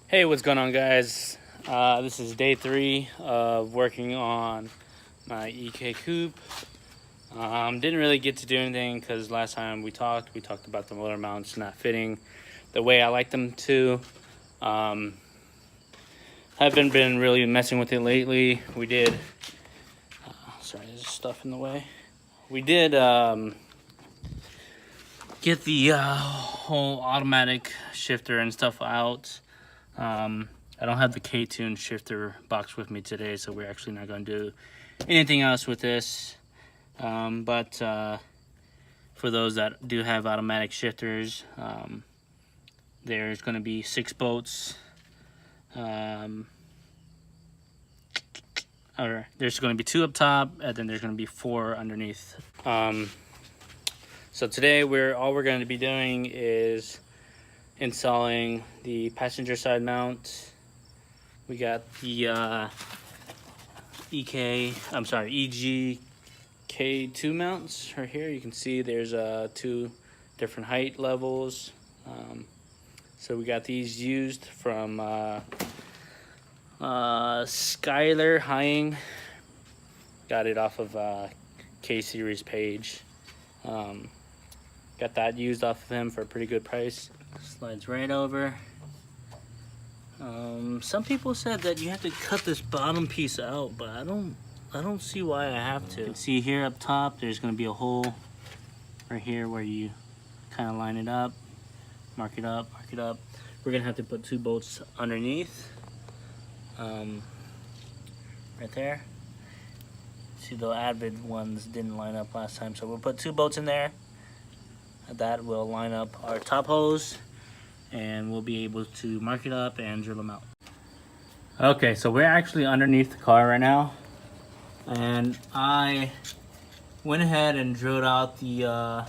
Hey, what's going on, guys? This is day 3 of working on my EK coupe. Didn't really get to do anything because last time we talked about the motor mounts not fitting the way I like them to. Haven't been really messing with it lately. We did, sorry, there's stuff in the way. We did get the whole automatic shifter and stuff out. I don't have the K2 shifter box with me today, so we're actually not going to do anything else with this. But for those that do have automatic shifters, there's going to be 6 bolts. Or there's going to be 2 up top, and then there's going to be 4 underneath. So today all we're going to be doing is installing the passenger side mount. We got the EGK2 mounts right here. You can see there's 2 different height levels. So we got these used from Skylar Hying. Got it off of K-Series page. Got that used off of him for a pretty good price. Slides right over. Some people said that you have to cut this bottom piece out, but I don't see why I have to. You can see here up top, there's going to be a hole right here where you kind of line it up, mark it up. We're going to have to put 2 bolts underneath, right there. See, the Avid ones didn't line up last time, so we'll put 2 bolts in there. That will line up our top hose, and we'll be able to mark it up and drill them out. Okay, so we're actually underneath the car right now, and I went ahead and drilled out the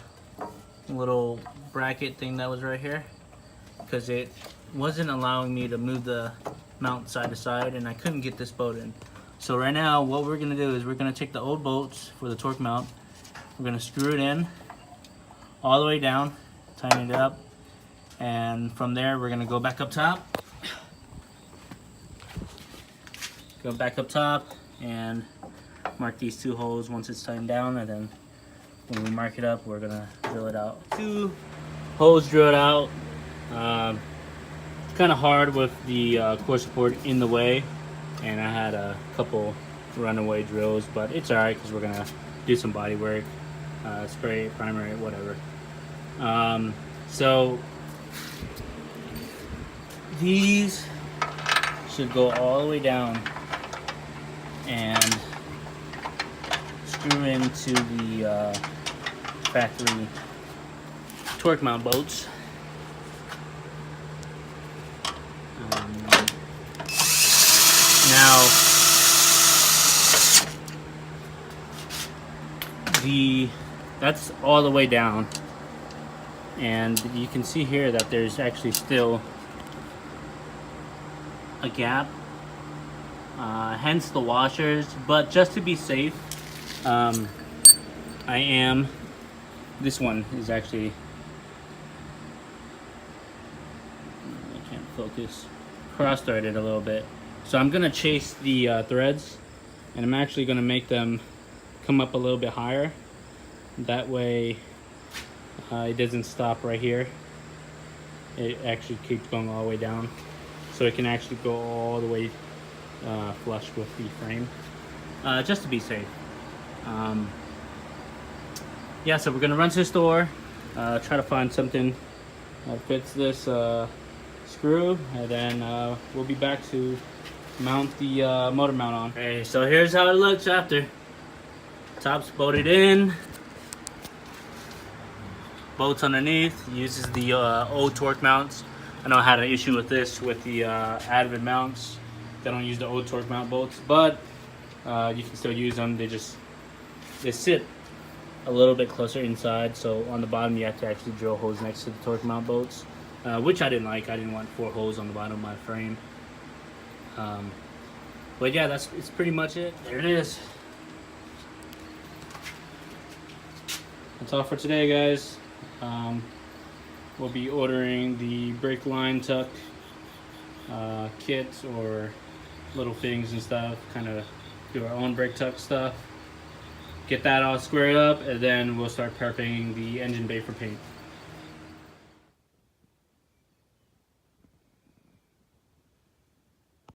little bracket thing that was right here because it wasn't allowing me to move the mount side to side, and I couldn't get this bolt in. So right now what we're going to do is we're going to take the old bolts for the torque mount, we're going to screw it in all the way down, tighten it up, and from there we're going to go back up top. Go back up top and mark these 2 holes once it's tightened down, and then when we mark it up, we're going to drill it out. 2 holes drilled out. It's kind of hard with the core support in the way, and I had a couple runaway drills, but it's alright because we're going to do some body work. Spray, primer, whatever. So these should go all the way down and screw into the factory torque mount bolts. Now that's all the way down, and you can see here that there's actually still a gap, hence the washers. But just to be safe, this one is actually, I can't focus, cross-threaded a little bit, so I'm gonna chase the threads, and I'm actually gonna make them come up a little bit higher. That way it doesn't stop right here. It actually keeps going all the way down, so it can actually go all the way flush with the frame, just to be safe. Yeah, so we're gonna run to the store, try to find something that fits this screw, and then we'll be back to mount the motor mount on. Okay, so here's how it looks after. Top's bolted in, bolts underneath. Uses the old torque mounts. I know I had an issue with this with the Avid mounts. They don't use the old torque mount bolts, but you can still use them. They sit a little bit closer inside, so on the bottom you have to actually drill holes next to the torque mount bolts, which I didn't like. I didn't want 4 holes on the bottom of my frame. But yeah, it's pretty much it. There it is. That's all for today, guys. We'll be ordering the brake line tuck kits or little fittings and stuff, kind of do our own brake tuck stuff, get that all squared up, and then we'll start prepping the engine bay for paint.